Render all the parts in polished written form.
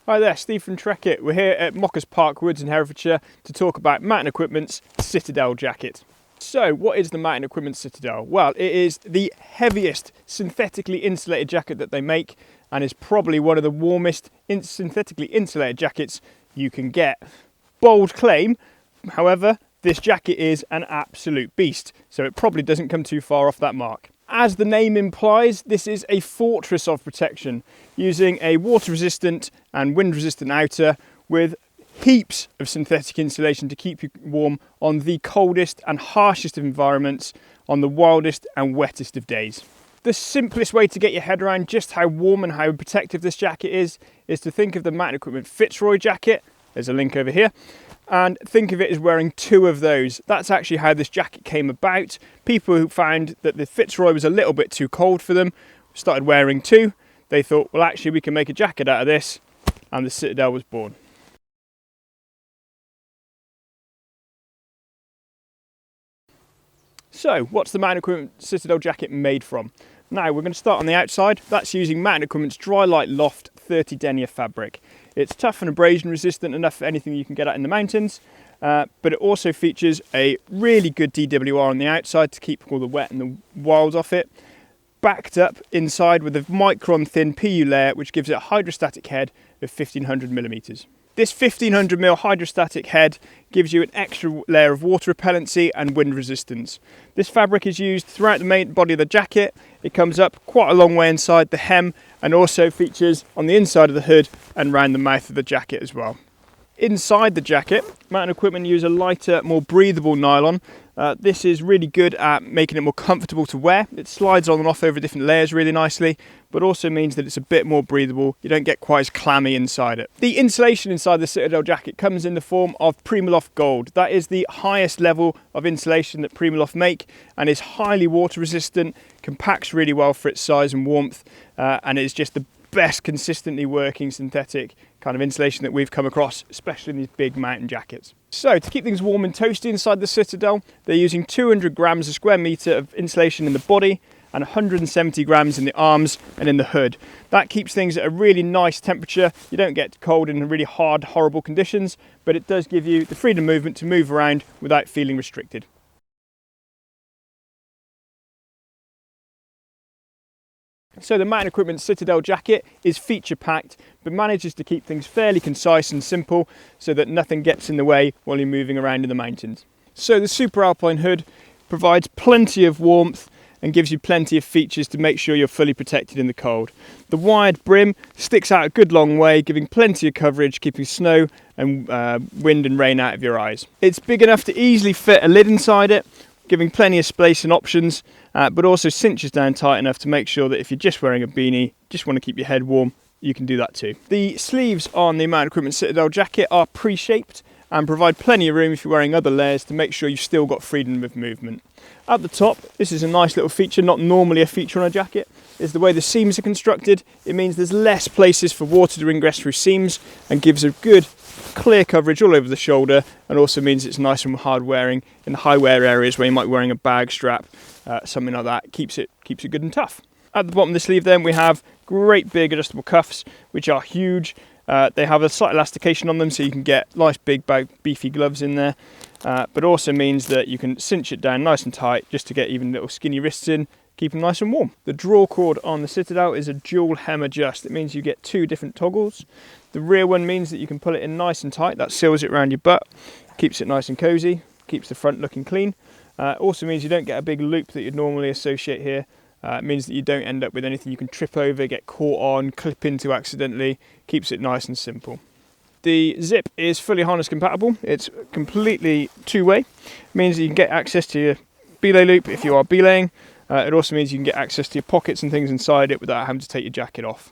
Hi there, Steve from Trekitt. We're here at Mockers Park Woods in Herefordshire to talk about Mountain Equipment's Citadel jacket. So, what is the Mountain Equipment Citadel? Well, it is the heaviest synthetically insulated jacket that they make and is probably one of the warmest synthetically insulated jackets you can get. Bold claim, however, this jacket is an absolute beast, so it probably doesn't come too far off that mark. As the name implies, this is a fortress of protection, using a water-resistant and wind-resistant outer with heaps of synthetic insulation to keep you warm on the coldest and harshest of environments on the wildest and wettest of days. The simplest way to get your head around just how warm and how protective this jacket is to think of the Mountain Equipment Fitzroy jacket. There's a link over here. And think of it as wearing two of those. That's actually how this jacket came about. People who found that the Fitzroy was a little bit too cold for them started wearing two. They thought, well, actually we can make a jacket out of this, and the Citadel was born. So, what's the Mountain Equipment Citadel jacket made from? Now, we're going to start on the outside. That's using Mountain Equipment's Dry Light Loft 30 denier fabric. It's tough and abrasion resistant enough for anything you can get at in the mountains, but it also features a really good DWR on the outside to keep all the wet and the wild off it, backed up inside with a micron thin PU layer which gives it a hydrostatic head of 1500mm. This 1500mm hydrostatic head gives you an extra layer of water repellency and wind resistance. This fabric is used throughout the main body of the jacket. It comes up quite a long way inside the hem and also features on the inside of the hood and around the mouth of the jacket as well. Inside the jacket, Mountain Equipment use a lighter, more breathable nylon. This is really good at making it more comfortable to wear. It slides on and off over different layers really nicely, but also means that it's a bit more breathable. You don't get quite as clammy inside it. The insulation inside the Citadel jacket comes in the form of Primaloft Gold. That is the highest level of insulation that Primaloft make and is highly water resistant, compacts really well for its size and warmth, and is just the best consistently working synthetic kind of insulation that we've come across, especially in these big mountain jackets. So to keep things warm and toasty inside the Citadel, they're using 200 grams a square metre of insulation in the body and 170 grams in the arms and in the hood. That keeps things at a really nice temperature. You don't get cold in really hard, horrible conditions, but it does give you the freedom of movement to move around without feeling restricted. So the Mountain Equipment Citadel jacket is feature packed, but manages to keep things fairly concise and simple so that nothing gets in the way while you're moving around in the mountains. So the Super Alpine hood provides plenty of warmth and gives you plenty of features to make sure you're fully protected in the cold. The wired brim sticks out a good long way, giving plenty of coverage, keeping snow and wind and rain out of your eyes. It's big enough to easily fit a lid inside it, giving plenty of space and options, but also cinches down tight enough to make sure that if you're just wearing a beanie, just want to keep your head warm, you can do that too. The sleeves on the Mountain Equipment Citadel jacket are pre-shaped and provide plenty of room if you're wearing other layers to make sure you've still got freedom of movement. At the top, this is a nice little feature, not normally a feature on a jacket, is the way the seams are constructed. It means there's less places for water to ingress through seams and gives a good clear coverage all over the shoulder, and also means it's nice and hard wearing in the high wear areas where you might be wearing a bag strap, something like that. Keeps it good and tough. At the bottom of the sleeve then we have great big adjustable cuffs which are huge. They have a slight elastication on them so you can get nice big beefy gloves in there, but also means that you can cinch it down nice and tight just to get even little skinny wrists in, keep them nice and warm. The draw cord on the Citadel is a dual hem adjust. It means you get two different toggles. The rear one means that you can pull it in nice and tight. That seals it around your butt, keeps it nice and cozy, keeps the front looking clean. Also means you don't get a big loop that you'd normally associate here. It means that you don't end up with anything you can trip over, get caught on, clip into accidentally. Keeps it nice and simple. The zip is fully harness compatible. It's completely two-way. It means that you can get access to your belay loop if you are belaying. It also means you can get access to your pockets and things inside it without having to take your jacket off.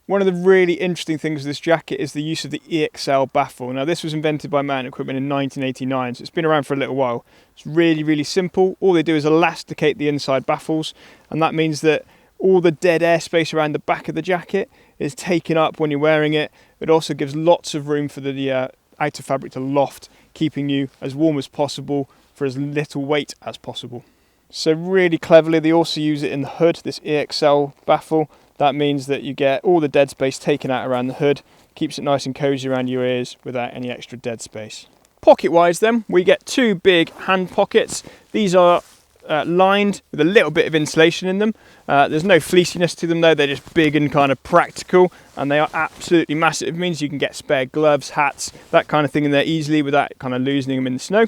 One of the really interesting things with this jacket is the use of the EXL baffle. Now this was invented by Mountain Equipment in 1989, so it's been around for a little while. It's really, really simple. All they do is elasticate the inside baffles, and that means that all the dead airspace around the back of the jacket is taken up when you're wearing it. It also gives lots of room for the outer fabric to loft, keeping you as warm as possible for as little weight as possible. So really cleverly they also use it in the hood, this EXL baffle. That means that you get all the dead space taken out around the hood, keeps it nice and cozy around your ears without any extra dead space. Pocket wise then, we get two big hand pockets. These are lined with a little bit of insulation in them. There's no fleeciness to them though, they're just big and kind of practical, and they are absolutely massive. It means you can get spare gloves, hats, that kind of thing in there easily without kind of loosening them in the snow.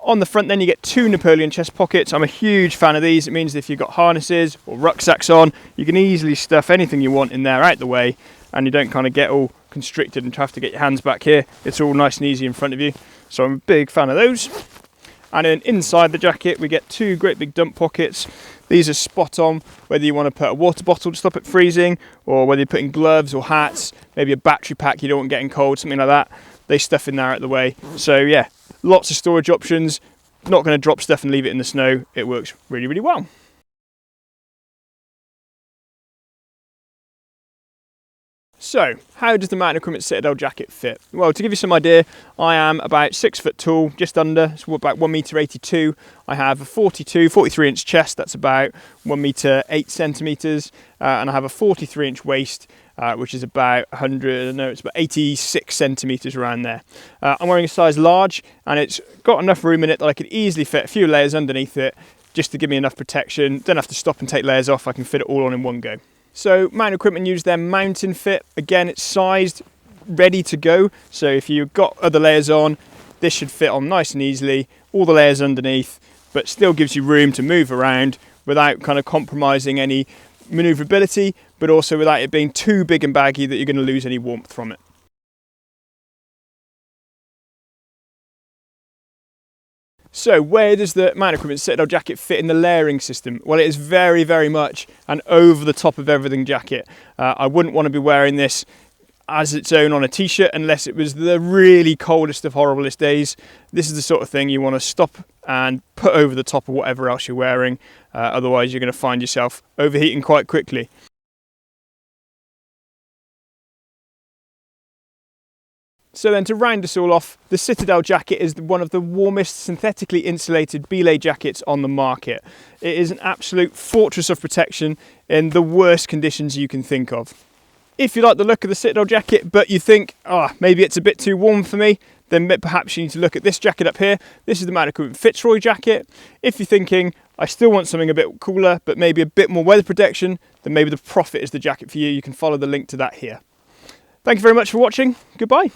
On the front then you get two Napoleon chest pockets. I'm a huge fan of these. It means that if you've got harnesses or rucksacks on, you can easily stuff anything you want in there out the way, and you don't kind of get all constricted and have to get your hands back here. It's all nice and easy in front of you. So I'm a big fan of those. And then inside the jacket we get two great big dump pockets. These are spot on whether you want to put a water bottle to stop it freezing, or whether you're putting gloves or hats, maybe a battery pack you don't want getting cold, something like that. They stuff in there out the way. So yeah, lots of storage options. Not going to drop stuff and leave it in the snow. It works really, really well. So, how does the Mountain Equipment Citadel jacket fit? Well, to give you some idea, I am about 6 foot tall, just under, so about 1 metre. I have a 43 inch chest, that's about 1 metre 8 centimetres, and I have a 43 inch waist, which is about 86 centimetres around there. I'm wearing a size large, and it's got enough room in it that I could easily fit a few layers underneath it, just to give me enough protection. Don't have to stop and take layers off, I can fit it all on in one go. So Mountain Equipment use their mountain fit. Again, it's sized, ready to go. So if you've got other layers on, this should fit on nice and easily. All the layers underneath, but still gives you room to move around without kind of compromising any maneuverability, but also without it being too big and baggy that you're going to lose any warmth from it. So where does the Mountain Equipment Citadel jacket fit in the layering system? Well, it is very, very much an over the top of everything jacket. I wouldn't want to be wearing this as its own on a t-shirt unless it was the really coldest of horriblest days. This is the sort of thing you want to stop and put over the top of whatever else you're wearing. Otherwise you're going to find yourself overheating quite quickly. So then, to round us all off, the Citadel jacket is one of the warmest synthetically insulated belay jackets on the market. It is an absolute fortress of protection in the worst conditions you can think of. If you like the look of the Citadel jacket, but you think, maybe it's a bit too warm for me, then perhaps you need to look at this jacket up here. This is the Mountain Equipment Fitzroy jacket. If you're thinking, I still want something a bit cooler, but maybe a bit more weather protection, then maybe the Profit is the jacket for you. You can follow the link to that here. Thank you very much for watching. Goodbye.